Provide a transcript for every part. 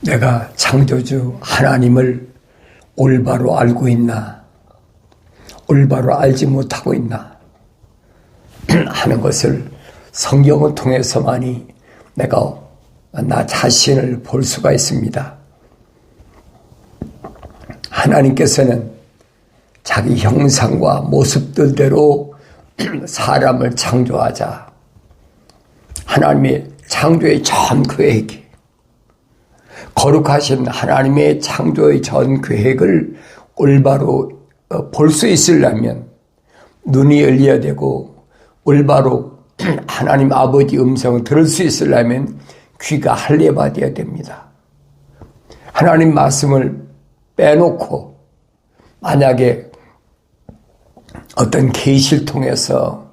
내가 창조주 하나님을 올바로 알고 있나, 올바로 알지 못하고 있나 하는 것을 성경을 통해서만이 내가 나 자신을 볼 수가 있습니다. 하나님께서는 자기 형상과 모습들대로 사람을 창조하자. 하나님의 창조의 전 계획이, 거룩하신 하나님의 창조의 전 계획을 올바로 볼 수 있으려면 눈이 열려야 되고, 올바로 하나님 아버지 음성을 들을 수 있으려면 귀가 할례받아야 됩니다. 하나님 말씀을 빼놓고 만약에 어떤 계시를 통해서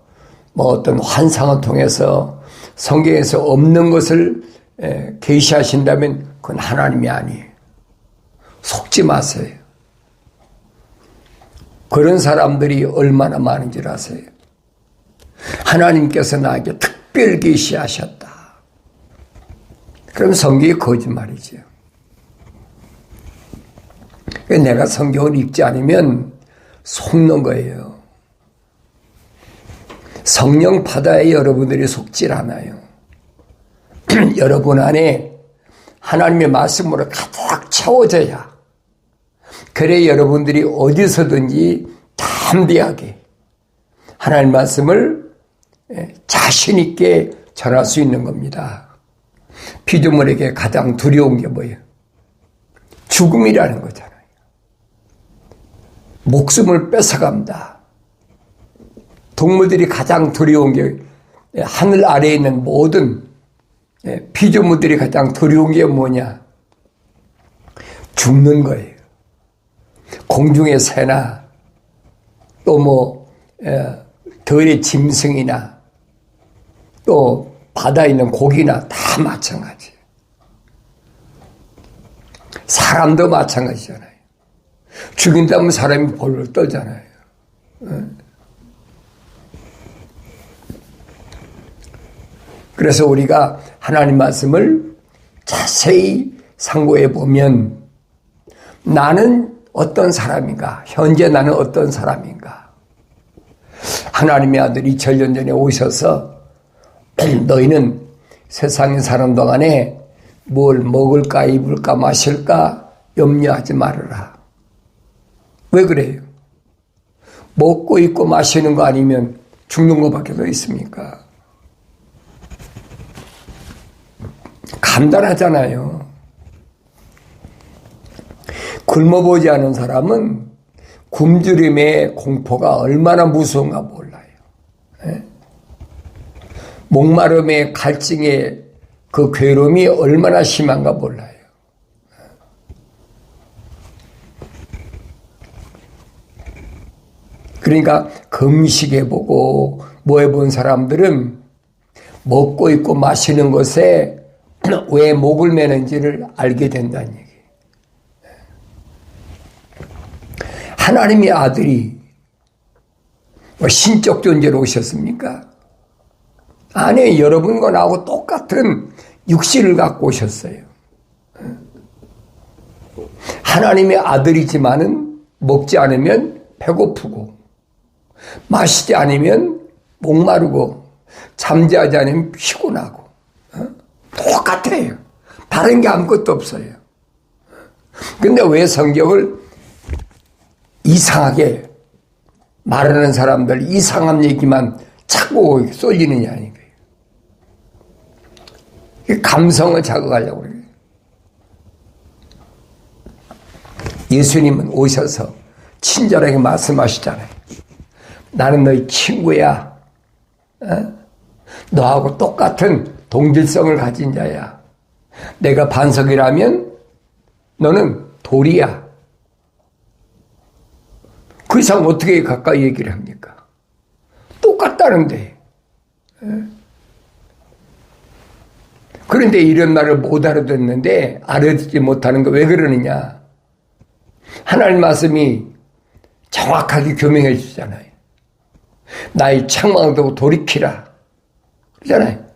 어떤 환상을 통해서 성경에서 없는 것을 계시하신다면 그건 하나님이 아니에요. 속지 마세요. 그런 사람들이 얼마나 많은지 아세요? 하나님께서 나에게 특별 계시하셨다. 그럼 성경이 거짓말이죠. 내가 성경을 읽지 않으면 속는 거예요. 성령 바다에 여러분들이 속질 않아요. 여러분 안에 하나님의 말씀으로 가득 채워져야, 그래 여러분들이 어디서든지 담대하게 하나님 말씀을 자신 있게 전할 수 있는 겁니다. 피조물에게 가장 두려운 게 뭐예요? 죽음이라는 거잖아요. 목숨을 뺏어간다. 동물들이 가장 두려운 게, 하늘 아래에 있는 모든 피조물들이 가장 두려운 게 뭐냐? 죽는 거예요. 공중의 새나 또 들의 짐승이나 또 바다에 있는 고기나 다 마찬가지예요. 사람도 마찬가지잖아요. 죽인다면 사람이 벌벌 떨잖아요. 그래서 우리가 하나님 말씀을 자세히 상고해 보면 나는 어떤 사람인가? 현재 나는 어떤 사람인가? 하나님의 아들 2000년 전에 오셔서 너희는 세상에 사는 동안에 뭘 먹을까 입을까 마실까 염려하지 말아라. 왜 그래요? 먹고 입고 마시는 거 아니면 죽는 것밖에 더 있습니까? 간단하잖아요. 굶어보지 않은 사람은 굶주림의 공포가 얼마나 무서운가 몰라요. 목마름의 갈증의 그 괴로움이 얼마나 심한가 몰라요. 그러니까 금식해보고 뭐 해본 사람들은 먹고 입고 마시는 것에 왜 목을 매는지를 알게 된다는 얘기예요. 하나님의 아들이 신적 존재로 오셨습니까? 아니, 여러분과 나하고 똑같은 육신을 갖고 오셨어요. 하나님의 아들이지만은 먹지 않으면 배고프고, 마시지 않으면 목마르고, 잠자지 않으면 피곤하고, 똑같아요. 다른 게 아무것도 없어요. 근데 왜 성경을 이상하게 말하는 사람들, 이상한 얘기만 자꾸 쏠리느냐, 이거예요. 감성을 자극하려고 그래요. 예수님은 오셔서 친절하게 말씀하시잖아요. 나는 너희 친구야. 너하고 똑같은 동질성을 가진 자야. 내가 반석이라면 너는 돌이야. 그 이상 어떻게 가까이 얘기를 합니까? 똑같다는데. 그런데 이런 말을 못 알아듣는데, 알아듣지 못하는 거 왜 그러느냐? 하나님 말씀이 정확하게 교명해 주잖아요. 나의 책망을 두고 돌이키라. 그러잖아요.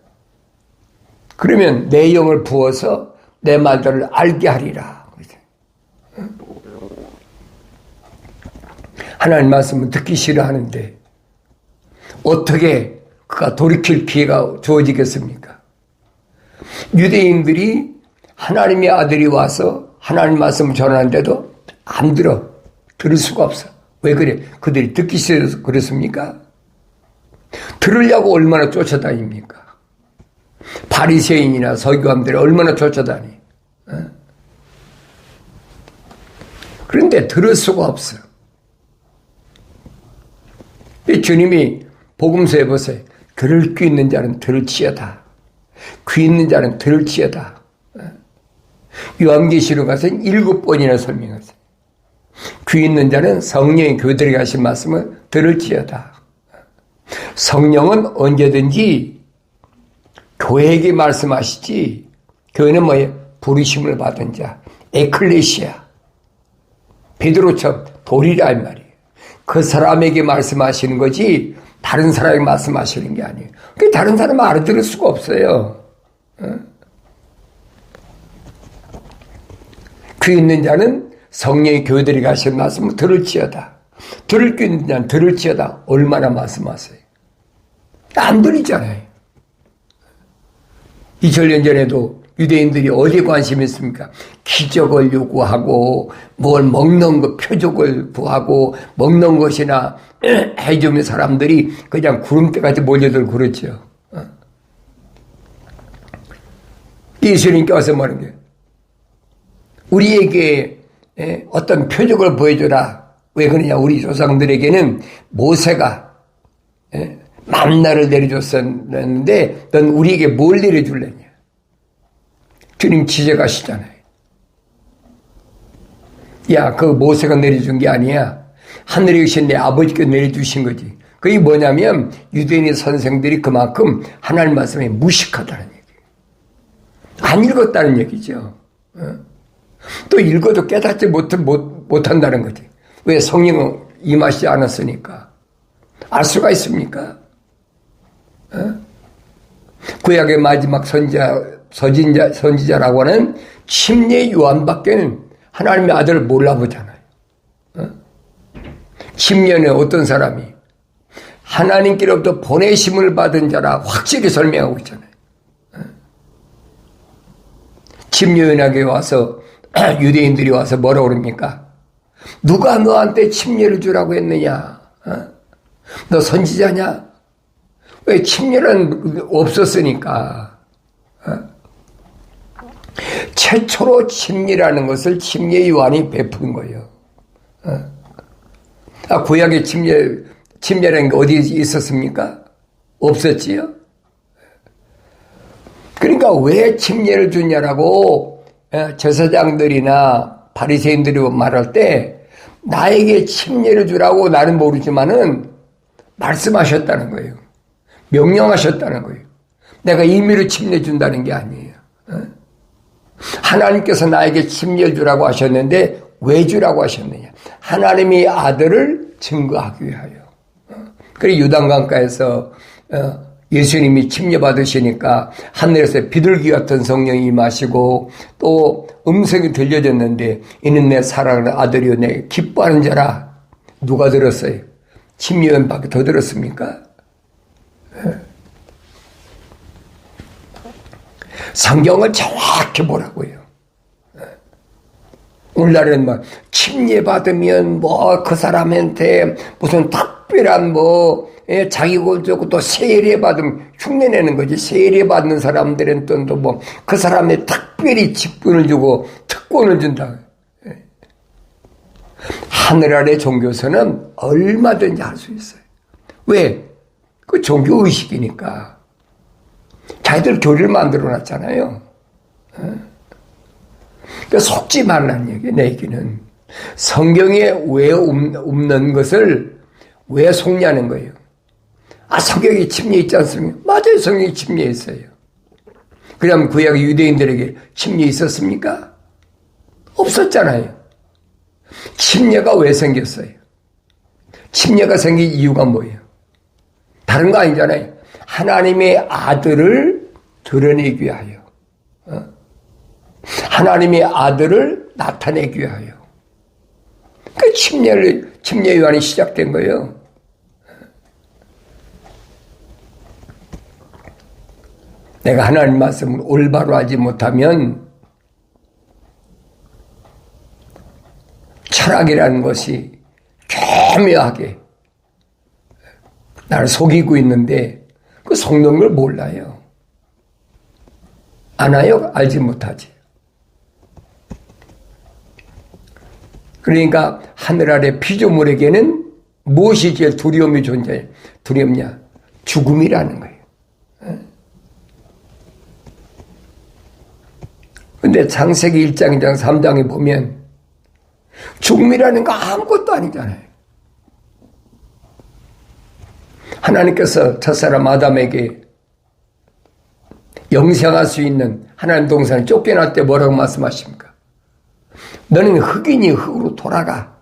그러면 내 영을 부어서 내 말들을 알게 하리라. 하나님 말씀은 듣기 싫어하는데 어떻게 그가 돌이킬 기회가 주어지겠습니까? 유대인들이 하나님의 아들이 와서 하나님 말씀을 전하는데도 안 들을 수가 없어. 왜 그래? 그들이 듣기 싫어서 그렇습니까? 들으려고 얼마나 쫓아다닙니까? 바리새인이나 서기관들이 얼마나 쫓아다니. 그런데 들을 수가 없어. 주님이 복음서에 보세요. 들을 귀 있는 자는 들을지어다. 귀 있는 자는 들을지어다. 요한계시록 가서는 7번이나 설명하세요. 귀 있는 자는 성령의 교들에게 하신 말씀을 들을지어다. 성령은 언제든지 교회에게 말씀하시지. 교회는 뭐예요? 부르심을 받은 자, 에클레시아. 베드로처럼 돌이라 이 말이에요. 그 사람에게 말씀하시는 거지 다른 사람에게 말씀하시는 게 아니에요. 다른 사람은 알아들을 수가 없어요. 귀 있는 자는 성령의 교회들에게 하신 말씀을 들을지어다. 들을 귀 있는 자는 들을지어다. 얼마나 말씀하세요? 안 들리잖아요. 2000년 전에도 유대인들이 어디에 관심이 있습니까? 기적을 요구하고 뭘 먹는 것, 표적을 구하고 먹는 것이나 해주면 사람들이 그냥 구름대까지 몰려들고 그렇죠. 예수님께 와서 뭐라는 거예요? 우리에게 어떤 표적을 보여줘라. 왜 그러냐? 우리 조상들에게는 모세가 만나를 내려줬었는데 넌 우리에게 뭘 내려줄래냐? 주님 지적하시잖아요. 야, 그 모세가 내려준 게 아니야. 하늘에 계신 내 아버지께 내려주신 거지. 그게 뭐냐면 유대인의 선생들이 그만큼 하나님 말씀에 무식하다는 얘기예요. 안 읽었다는 얘기죠. 또 읽어도 깨닫지 못한다는 거지. 왜? 성령은 임하시지 않았으니까. 알 수가 있습니까? 구약의 마지막 선지자라고 하는 침례 요한밖에는 하나님의 아들을 몰라보잖아요. 침례는 어떤 사람이 하나님께로부터 보내심을 받은 자라 확실히 설명하고 있잖아요. 침례 요한에게 와서 유대인들이 와서 뭐라고 그럽니까? 누가 너한테 침례를 주라고 했느냐? 너 선지자냐? 왜? 침례는 없었으니까. 최초로 침례라는 것을 침례 요한이 베푼 거예요. 구약의 침례라는 게 어디에 있었습니까? 없었지요? 그러니까 왜 침례를 주냐라고 제사장들이나 바리새인들이 말할 때 나에게 침례를 주라고 나는 모르지만은 말씀하셨다는 거예요. 명령하셨다는 거예요. 내가 임의로 침례 준다는 게 아니에요. 하나님께서 나에게 침례 주라고 하셨는데 왜 주라고 하셨느냐? 하나님의 아들을 증거하기 위하여. 그리고 유단강가에서 예수님이 침례 받으시니까 하늘에서 비둘기 같은 성령이 임하시고 또 음성이 들려졌는데 이는 내 사랑하는 아들이요 내 기뻐하는 자라. 누가 들었어요? 침례 요한밖에 더 들었습니까? 성경을 정확히 보라고요. 오늘날에는 막 침례 받으면 뭐 그 사람한테 무슨 특별한 자기고 저고 또 세례 받으면 흉내내는 거지. 세례 받는 사람들은 또 뭐 그 사람에 특별히 직분을 주고 특권을 준다. 하늘 아래 종교서는 얼마든지 할 수 있어요. 왜? 그 종교 의식이니까. 자기들 교리를 만들어 놨잖아요. 그러니까 속지 말라는 얘기예요, 내 얘기는. 성경에 왜 없는 것을 왜 속냐는 거예요. 성경에 침례 있지 않습니까? 맞아요, 성경에 침례 있어요. 그럼 구약 유대인들에게 침례 있었습니까? 없었잖아요. 침례가 왜 생겼어요? 침례가 생긴 이유가 뭐예요? 다른 거 아니잖아요. 하나님의 아들을 드러내기 위하여. 하나님의 아들을 나타내기 위하여. 그 침례 요한이 시작된 거예요. 내가 하나님 말씀을 올바로 하지 못하면 철학이라는 것이 교묘하게 나를 속이고 있는데 그 속는 걸 몰라요. 아나요? 알지 못하지. 그러니까 하늘 아래 피조물에게는 무엇이 제일 두려움이 존재해? 두렵냐? 죽음이라는 거예요. 근데 창세기 1장, 2장, 3장에 보면 죽음이라는 거 아무것도 아니잖아요. 하나님께서 첫사람 아담에게 영생할 수 있는 하나님 동산을 쫓겨날 때 뭐라고 말씀하십니까? 너는 흙이니 흙으로 돌아가.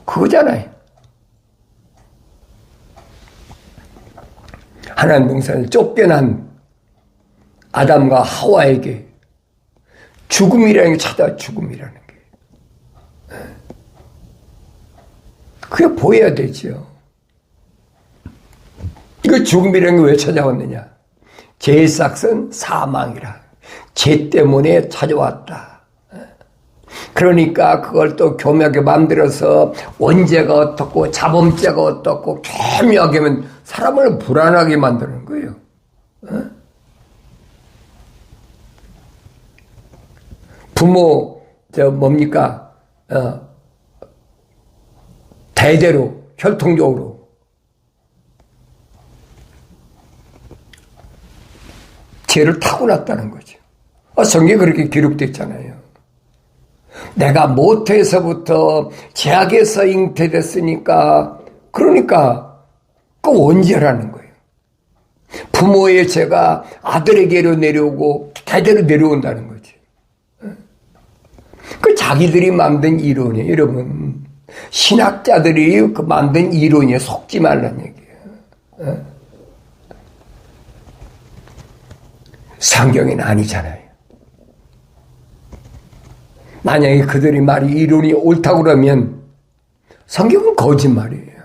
그거잖아요. 하나님 동산을 쫓겨난 아담과 하와에게 죽음이라는 게 찾아와. 죽음이라는 게. 그게 보여야 되죠. 이거 죽음이라는 게 왜 찾아왔느냐? 죄의 싹은 사망이라. 죄 때문에 찾아왔다. 그러니까 그걸 또 교묘하게 만들어서 원죄가 어떻고 자범죄가 어떻고 교묘하게 하면 사람을 불안하게 만드는 거예요. 부모 뭡니까? 대대로 혈통적으로 죄를 타고났다는 거죠. 성경에 그렇게 기록됐잖아요. 내가 모태에서부터 죄악에서 잉태됐으니까 그러니까 그 원죄라는 거예요. 부모의 죄가 아들에게로 내려오고 대대로 내려온다는 거죠. 그 자기들이 만든 이론이에요. 여러분 신학자들이 그 만든 이론에 속지 말란 얘기예요. 성경에는 아니잖아요. 만약에 그들이 말이 이론이 옳다고 그러면 성경은 거짓말이에요.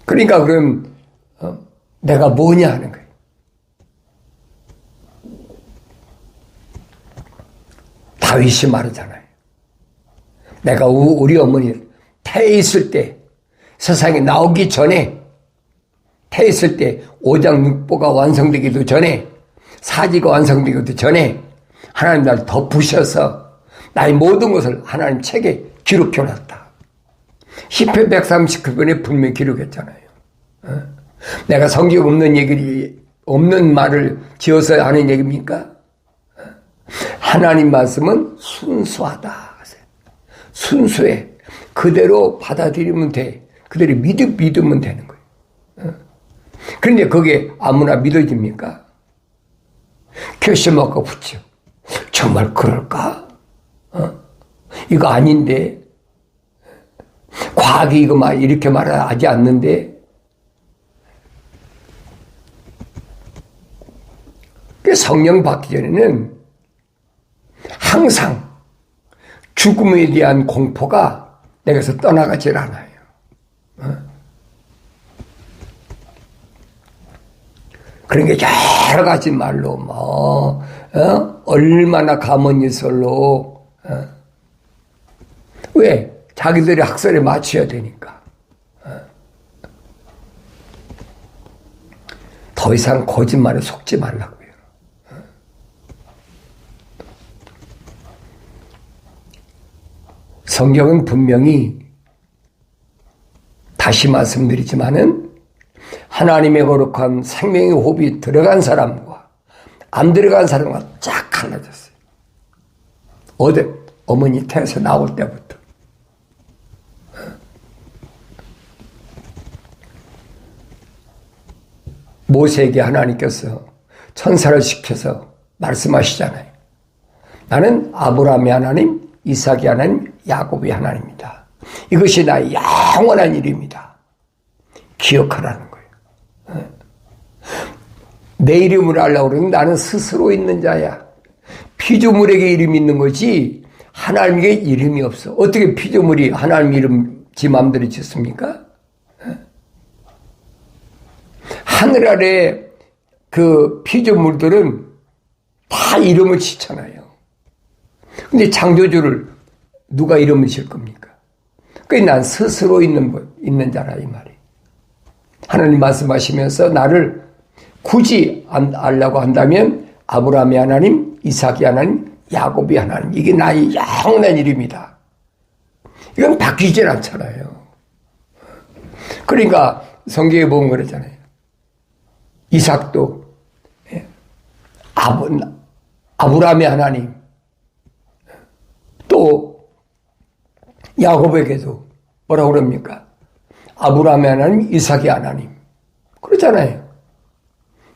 그러니까 그럼 내가 뭐냐 하는 거예요. 다윗이 말하잖아요. 내가 우리 어머니 태에 있을 때, 세상에 나오기 전에, 태에 있을 때 오장육부가 완성되기도 전에, 사지가 완성되기도 전에 하나님 날 덮으셔서 나의 모든 것을 하나님 책에 기록해놨다. 시편 139편에 분명히 기록했잖아요. 내가 성경 없는 말을 지어서 하는 얘기입니까? 하나님 말씀은 순수하다. 순수해. 그대로 받아들이면 돼. 그대로 믿으면 되는 거예요. 그런데 그게 아무나 믿어집니까? 결심하고 붙여. 정말 그럴까? 이거 아닌데. 과학이 이거 이렇게 말하지 않는데. 성령 받기 전에는 항상 죽음에 대한 공포가 내게서 떠나가질 않아요. 그런 게 여러 가지 말로 얼마나 가문이설로 왜? 자기들이 학설에 맞춰야 되니까. 더 이상 거짓말에 속지 말라고요. 성경은 분명히 다시 말씀드리지만은 하나님의 거룩한 생명의 호흡이 들어간 사람과 안 들어간 사람과 쫙 갈라졌어요. 어머니 태에서 나올 때부터. 모세에게 하나님께서 천사를 시켜서 말씀하시잖아요. 나는 아브라함의 하나님, 이삭의 하나님, 야곱의 하나님이다. 이것이 나의 영원한 일입니다. 기억하라는 거예요. 내 이름을 알라고 그러면 나는 스스로 있는 자야. 피조물에게 이름이 있는 거지 하나님에게 이름이 없어. 어떻게 피조물이 하나님 이름 지 마음대로 짓습니까? 하늘 아래 그 피조물들은 다 이름을 짓잖아요. 근데 창조주를 누가 이름을 질 겁니까? 그러니까 난 스스로 있는 자라 이 말이. 하나님 말씀하시면서 나를 굳이 알라고 한다면 아브라함의 하나님, 이삭의 하나님, 야곱의 하나님, 이게 나의 영원한 이름이다. 이건 바뀌질 않잖아요. 그러니까 성경에 보면 그러잖아요. 이삭도 아브라함의 하나님, 또 야곱에게도 뭐라고 그럽니까? 아브라함의 하나님, 이삭의 하나님. 그러잖아요.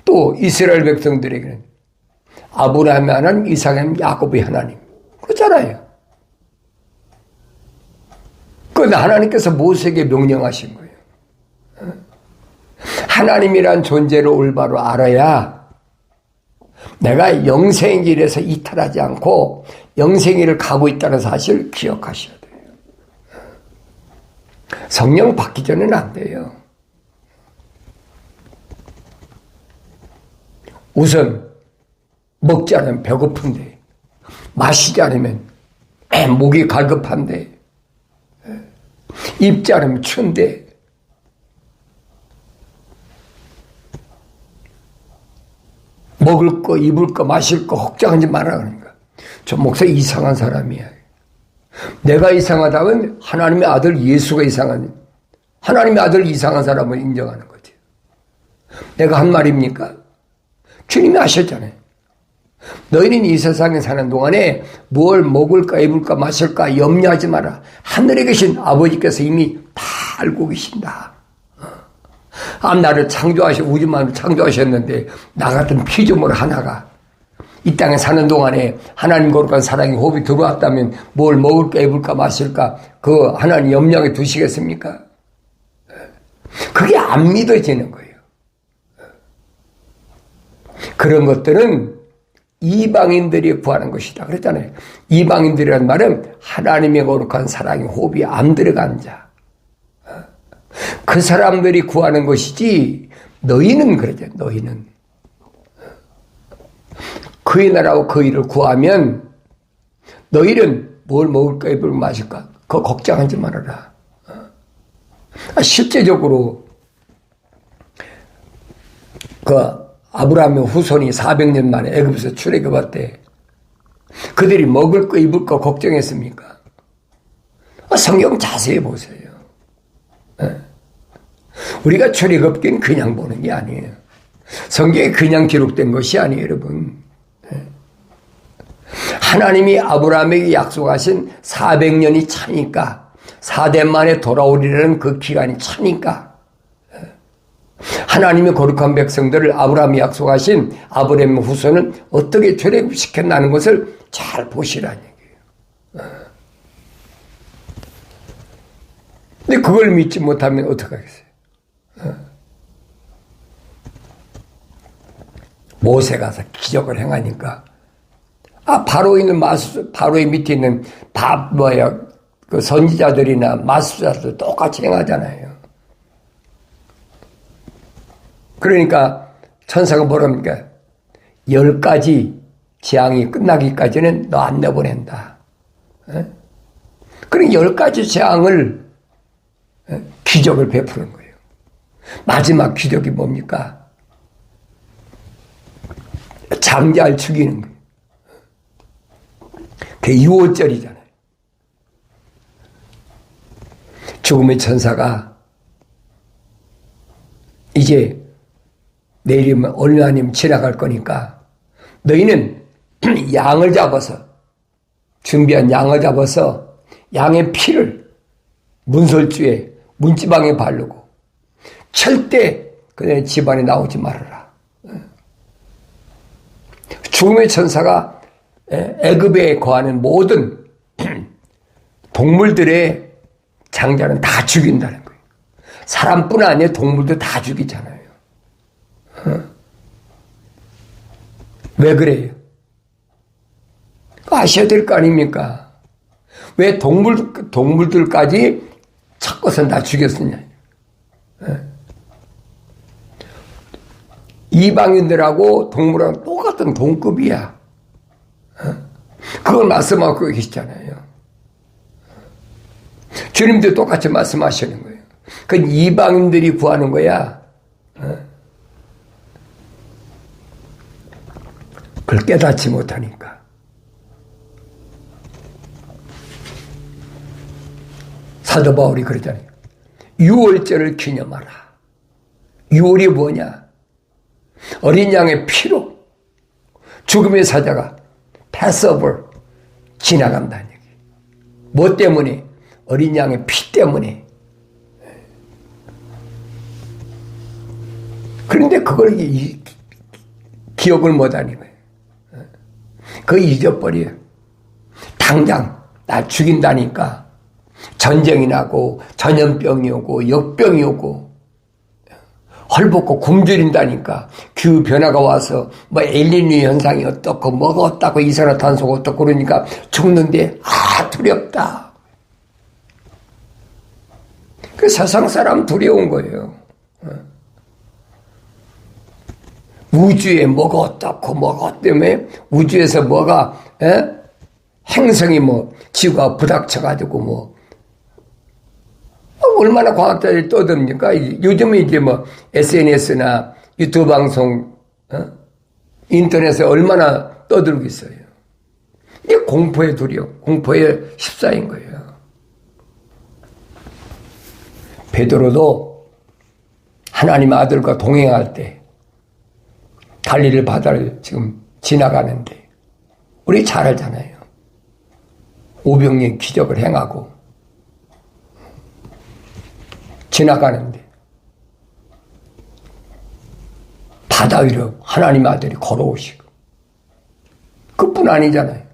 또 이스라엘 백성들에게는 아브라함의 하나님, 이삭의 하나님, 야곱의 하나님. 그렇잖아요. 그건 하나님께서 모세에게 명령하신 거예요. 하나님이란 존재를 올바로 알아야 내가 영생의 길에서 이탈하지 않고 영생의 길을 가고 있다는 사실을 기억하셔야 돼요. 성령 받기 전에는 안 돼요. 우선 먹지 않으면 배고픈데, 마시지 않으면 목이 갈급한데, 입지 않으면 추운데, 먹을 거, 입을 거, 마실 거 걱정하지 말라 그러니까. 저 목사 이상한 사람이야. 내가 이상하다면 하나님의 아들 예수가 이상한, 하나님의 아들 이상한 사람을 인정하는 거지. 내가 한 말입니까? 주님이 하셨잖아요. 너희는 이 세상에 사는 동안에 뭘 먹을까, 입을까, 마실까 염려하지 마라. 하늘에 계신 아버지께서 이미 다 알고 계신다. 나를 우주만을 창조하셨는데 나 같은 피조물 하나가 이 땅에 사는 동안에 하나님 거룩한 사랑의 호흡이 들어왔다면 뭘 먹을까, 입을까, 마실까 그 하나님 염려에 두시겠습니까? 그게 안 믿어지는 거예요. 그런 것들은 이방인들이 구하는 것이다. 그랬잖아요. 이방인들이란 말은 하나님의 거룩한 사랑의 호흡이 안 들어간 자. 그 사람들이 구하는 것이지 너희는 그러죠. 너희는. 그의 나라와 그 일을 구하면 너희는 뭘 먹을까 입을 마실까 그거 걱정하지 말아라. 실제적으로 그 아브라함의 후손이 400년 만에 애굽에서 출애굽할 때 그들이 먹을 거 입을 거 걱정했습니까? 성경 자세히 보세요. 우리가 출애굽기는 그냥 보는 게 아니에요. 성경에 그냥 기록된 것이 아니에요, 여러분. 하나님이 아브라함에게 약속하신 400년이 차니까 4대 만에 돌아오리라는 그 기간이 차니까 하나님의 거룩한 백성들을 아브라함이 약속하신 아브라함의 후손은 어떻게 출애굽시켰나는 것을 잘 보시라는 얘기예요. 근데 그걸 믿지 못하면 어떡하겠어요? 모세가 가서 기적을 행하니까 바로의 밑에 있는 그 선지자들이나 마술사들 똑같이 행하잖아요. 그러니까 천사가 뭐랍니까? 10가지 재앙이 끝나기까지는 너 안 내보낸다. 그런 10가지 재앙을 기적을 베푸는 거예요. 마지막 기적이 뭡니까? 장자를 죽이는 거예요. 그게 유월절이잖아요. 죽음의 천사가 이제 내일이면 오늘 아니면 지나갈 거니까 너희는 양을 잡아서 준비한 양을 잡아서 양의 피를 문설주에 문지방에 바르고 절대 그네 집안에 나오지 말아라. 죽음의 천사가 애굽에 거하는 모든 동물들의 장자는 다 죽인다는 거예요. 사람뿐 아니라 동물도 다 죽이잖아요. 왜 그래요? 아셔야 될 거 아닙니까? 왜 동물들까지 찾고선 다 죽였느냐? 이방인들하고 동물하고 똑같은 동급이야. 그걸 말씀하고 계시잖아요. 주님도 똑같이 말씀하시는 거예요. 그건 이방인들이 구하는 거야. 그걸 깨닫지 못하니까. 사도 바울이 그러잖아요. 유월절을 기념하라. 유월이 뭐냐? 어린 양의 피로 죽음의 사자가 패스오버 지나간다는 얘기. 뭐 때문에? 어린 양의 피 때문에. 그런데 그걸 기억을 못하는 거예요. 그거 잊어버려요. 당장 나 죽인다니까 전쟁이 나고 전염병이 오고 역병이 오고 헐벗고 굶주린다니까 기후변화가 와서 뭐 엘니뇨 현상이 어떻고 뭐가 어떻고 이산화탄소가 어떻고 그러니까 죽는데 두렵다. 그 세상 사람 두려운 거예요. 우주에 뭐가 어떻고 뭐가 어때문에 우주에서 뭐가 행성이 뭐 지구가 부닥쳐가지고 뭐 얼마나 과학자들이 떠듭니까? 요즘에 이제 뭐 SNS나 유튜브 방송, 인터넷에 얼마나 떠들고 있어요. 이게 공포의 두려움, 공포의 십사인 거예요. 베드로도 하나님 아들과 동행할 때 갈릴리 바다를 지금 지나가는데 우리 잘 알잖아요. 오병이어 기적을 행하고 지나가는데 바다 위로 하나님 아들이 걸어오시고 그뿐 아니잖아요.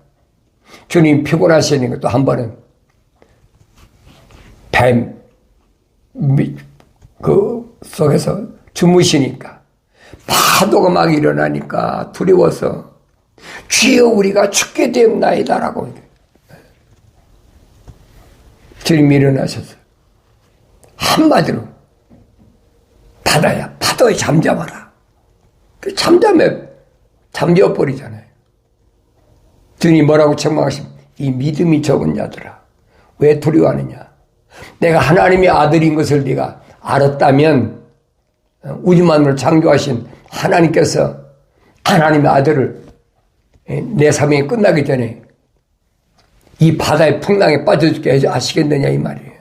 주님 피곤하시니까 또 한 번은 뱀 그 속에서 주무시니까 파도가 막 일어나니까 두려워서 주여 우리가 죽게 되었나이다라고 주님이 일어나셔서 한마디로 바다야 파도에 잠잠하라. 잠겨버리잖아요. 주님 뭐라고 책망하시면 이 믿음이 적은 자들아 왜 두려워하느냐. 내가 하나님의 아들인 것을 네가 알았다면 우주만물을 창조하신 하나님께서 하나님의 아들을 내 사명이 끝나기 전에 이 바다의 풍랑에 빠져 죽게 하시겠느냐 이 말이에요.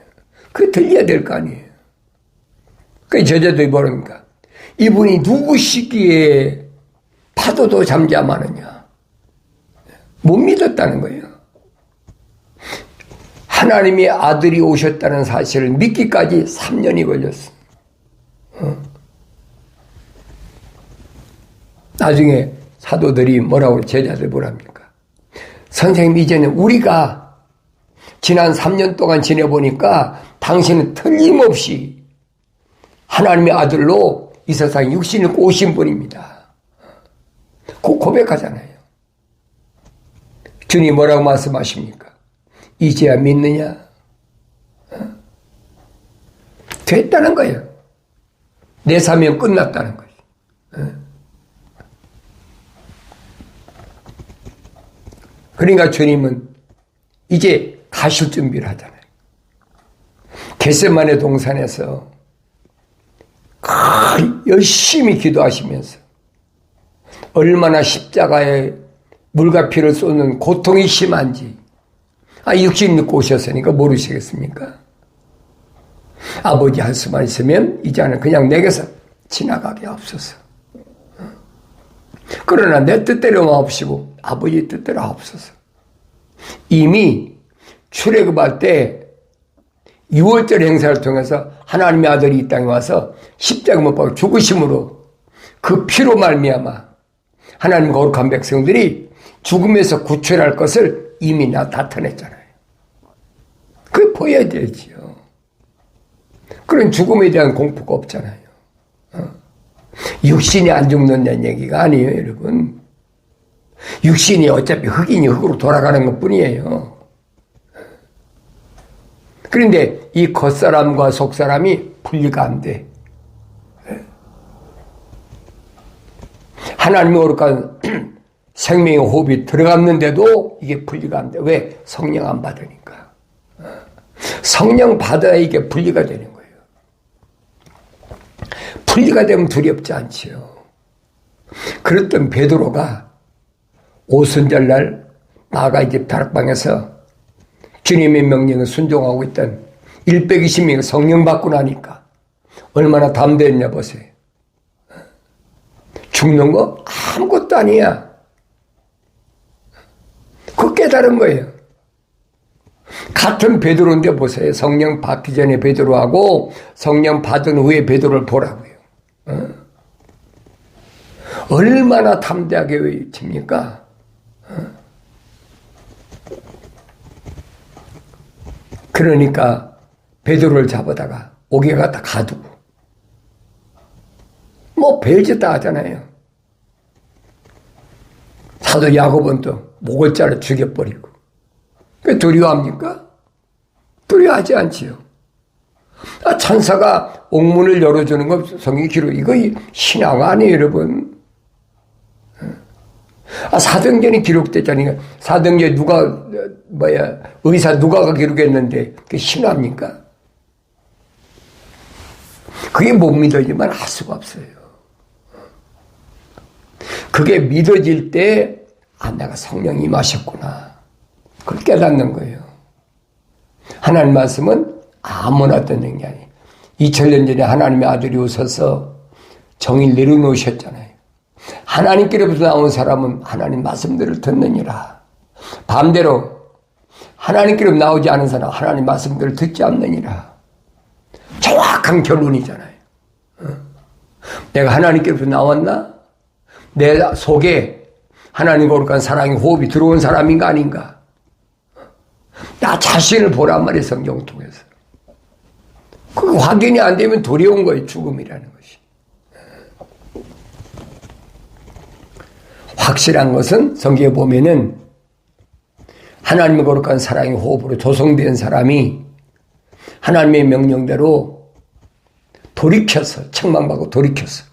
그게 들려야 될 거 아니에요. 그 저자들이 뭐랍니까? 이분이 누구시기에 파도도 잠잠하느냐. 못 믿었다는 거예요. 하나님의 아들이 오셨다는 사실을 믿기까지 3년이 걸렸어. 나중에 사도들이 뭐라고 제자들 뭐랍니까? 선생님 이제는 우리가 지난 3년 동안 지내보니까 당신은 틀림없이 하나님의 아들로 이 세상에 육신을 입고 오신 분입니다. 그 고백하잖아요. 주님 뭐라고 말씀하십니까? 이제야 믿느냐? 됐다는 거예요. 내 사명 끝났다는 거예요. 그러니까 주님은 이제 가실 준비를 하잖아요. 겟세마네 동산에서 열심히 기도하시면서 얼마나 십자가에 물과 피를 쏟는 고통이 심한지 육신 입고 오셨으니까 모르시겠습니까? 아버지 할 수만 있으면 이제는 그냥 내게서 지나가게 없어서. 그러나 내 뜻대로 마옵시고 아버지 뜻대로 하옵소서. 이미 출애굽할 때 6월절 행사를 통해서 하나님의 아들이 이 땅에 와서 십자가 못 박아 죽으심으로 그 피로 말미암아 하나님 거룩한 백성들이 죽음에서 구출할 것을 이미 나타냈잖아요. 그게 보여야 되지요. 그런 죽음에 대한 공포가 없잖아요. 육신이 안 죽는다는 얘기가 아니에요, 여러분. 육신이 어차피 흙이니 흙으로 돌아가는 것 뿐이에요. 그런데 이 겉사람과 속사람이 분리가 안 돼. 하나님의 거룩한 생명의 호흡이 들어갔는데도 이게 분리가 안 돼. 왜? 성령 안 받으니까. 성령 받아야 이게 분리가 되는 거예요. 분리가 되면 두렵지 않지요. 그랬던 베드로가 오순절날 나가 이제 다락방에서 주님의 명령을 순종하고 있던 120명이 성령 받고 나니까 얼마나 담대했냐 보세요. 죽는 거 아무것도 아니야. 그거 깨달은 거예요. 같은 베드로인데 보세요. 성령 받기 전에 베드로하고 성령 받은 후에 베드로를 보라고요. 얼마나 담대하게 외칩니까? 그러니까 베드로를 잡아다가 옥에 갖다 가두고 뭐 별짓 다 하잖아요. 사도 야고보는 또 목을 자르 죽여버리고. 그 두려워합니까? 두려워하지 않지요. 천사가 옥문을 열어주는 거 성경 기록, 이거 신앙 아니에요, 여러분. 사도행전이 기록됐잖아요. 사도행전 의사 누가가 기록했는데 그게 신화입니까? 그게 못 믿어지만 할 수가 없어요. 그게 믿어질 때, 내가 성령이 임하셨구나. 그걸 깨닫는 거예요. 하나님 말씀은 아무나 듣는 게 아니에요. 2000년 전에 하나님의 아들이 오셔서 정의를 내려놓으셨잖아요. 하나님께로부터 나온 사람은 하나님 말씀대로 듣느니라. 반대로 하나님께로 나오지 않은 사람은 하나님 말씀대로 듣지 않느니라. 정확한 결론이잖아요. 내가 하나님께로부터 나왔나? 내 속에 하나님 거룩한 사랑의 호흡이 들어온 사람인가 아닌가? 나 자신을 보란 말이에요, 성경을 통해서. 그 확인이 안 되면 두려운 거예요, 죽음이라는 것이. 확실한 것은 성경에 보면은 하나님의 거룩한 사랑의 호흡으로 조성된 사람이 하나님의 명령대로 돌이켜서, 책망받고 돌이켜서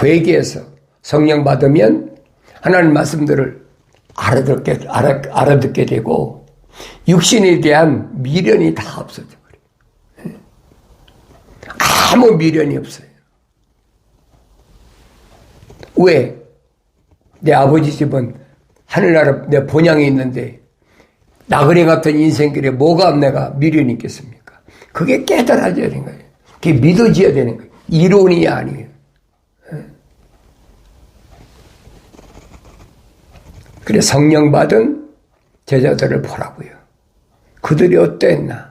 회개해서 성령 받으면 하나님 말씀들을 알아듣게 되고 육신에 대한 미련이 다 없어져 버려요. 아무 미련이 없어요. 왜? 내 아버지 집은 하늘나라 내 본향에 있는데 나그네 같은 인생길에 뭐가 내가 미련이 있겠습니까? 그게 깨달아져야 되는 거예요. 그게 믿어져야 되는 거예요. 이론이 아니에요. 그래 성령 받은 제자들을 보라고요. 그들이 어땠나?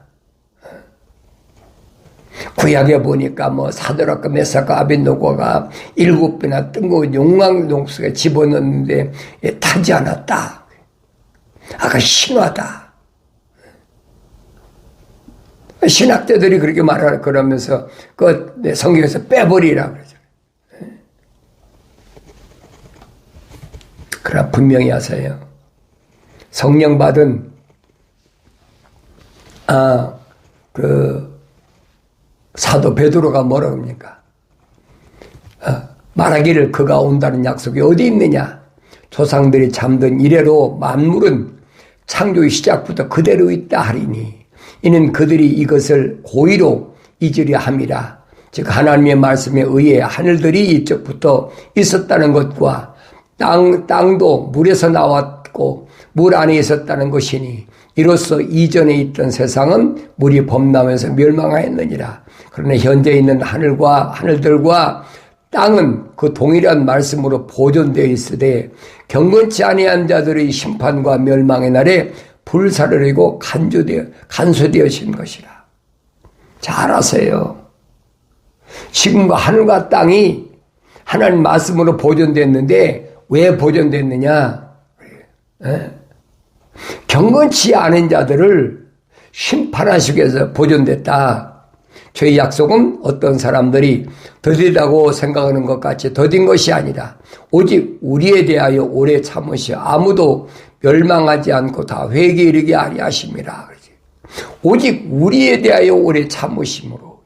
구약에 보니까 사드락과 메삭과 아벤노고가 7배나 뜬거 용광동속에 집어넣는데 타지 않았다. 아까 신화다. 신학자들이 그렇게 그러면서 그 성경에서 빼버리라 그러죠. 그러나 분명히 하세요. 성령 받은 사도 베드로가 뭐라고 합니까? 말하기를 그가 온다는 약속이 어디 있느냐? 조상들이 잠든 이래로 만물은 창조의 시작부터 그대로 있다 하리니 이는 그들이 이것을 고의로 잊으려 함이라. 즉 하나님의 말씀에 의해 하늘들이 이쪽부터 있었다는 것과 땅도 물에서 나왔고 물 안에 있었다는 것이니 이로써 이전에 있던 세상은 물이 범람해서 멸망하였느니라. 그러나 현재 있는 하늘들과 땅은 그 동일한 말씀으로 보존되어 있으되 경건치 아니한 자들의 심판과 멸망의 날에 불사르리고 간수되어진 것이라. 잘 아세요. 지금 하늘과 땅이 하나님 말씀으로 보존됐는데 왜 보존됐느냐? 경건치 않은 자들을 심판하시기 위해서 보존됐다. 주의 약속은 어떤 사람들이 더디다고 생각하는 것 같이 더딘 것이 아니라 오직 우리에 대하여 오래 참으시어 아무도 멸망하지 않고 다 회개에 이르게 하리 하심이라. 오직 우리에 대하여 오래 참으심으로.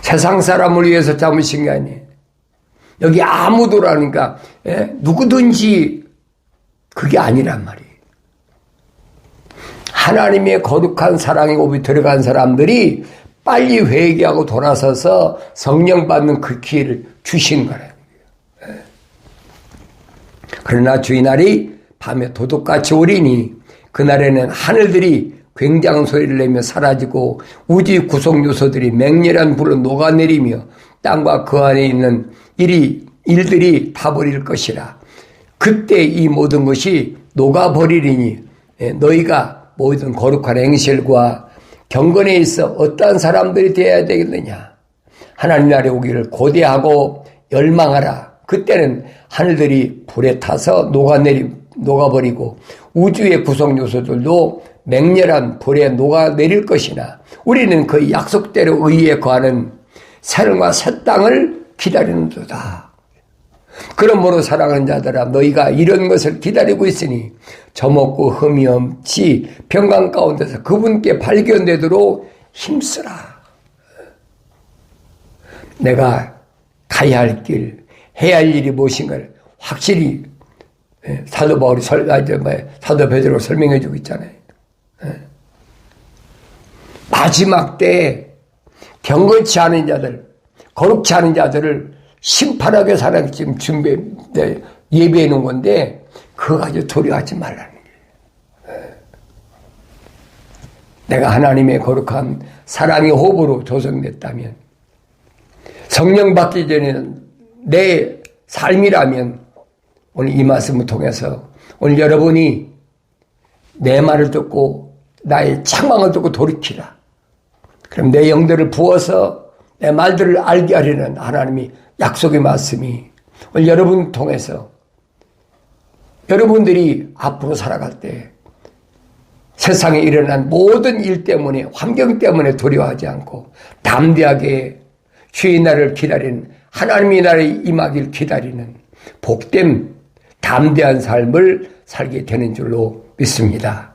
세상 사람을 위해서 참으신 게 아니에요. 여기 아무도라니까 누구든지 그게 아니란 말이에요. 하나님의 거룩한 사랑의 호흡이 들어간 사람들이 빨리 회개하고 돌아서서 성령 받는 그 기회를 주신 거라는 거예요. 그러나 주의 날이 밤에 도둑같이 오리니 그날에는 하늘들이 굉장한 소리를 내며 사라지고 우주의 구성 요소들이 맹렬한 불로 녹아내리며 땅과 그 안에 있는 일들이 타버릴 것이라. 그때 이 모든 것이 녹아버리리니 너희가 모든 거룩한 행실과 경건에 있어 어떠한 사람들이 되어야 되겠느냐. 하나님 나라에 오기를 고대하고 열망하라. 그때는 하늘들이 불에 타서 녹아버리고 우주의 구성 요소들도 맹렬한 불에 녹아내릴 것이나 우리는 그 약속대로 의에 거하는 새로운과 새 땅을 기다리는도다. 그러므로 사랑하는 자들아 너희가 이런 것을 기다리고 있으니 저먹고 흠이 없이 평강 가운데서 그분께 발견되도록 힘쓰라. 내가 가야 할 길, 해야 할 일이 무엇인가를 확실히 사도 바울이 사도 베드로가 설명해 주고 있잖아요. 마지막 때에 경건치 않은 자들, 거룩치 않은 자들을 심판하게 사람이 지금 예배해 놓은 건데 그거 가지고 두려워하지 말라는 거예요. 내가 하나님의 거룩한 사랑의 호흡으로 조성됐다면 성령 받기 전에는 내 삶이라면 오늘 이 말씀을 통해서 오늘 여러분이 내 말을 듣고 나의 책망을 듣고 돌이키라. 그럼 내 영들을 부어서 내 말들을 알게 하려는 하나님이 약속의 말씀이 오늘 여러분 통해서 여러분들이 앞으로 살아갈 때 세상에 일어난 모든 일 때문에 환경 때문에 두려워하지 않고 담대하게 주의 날을 기다리는 하나님의 날에 임하길 기다리는 복된 담대한 삶을 살게 되는 줄로 믿습니다.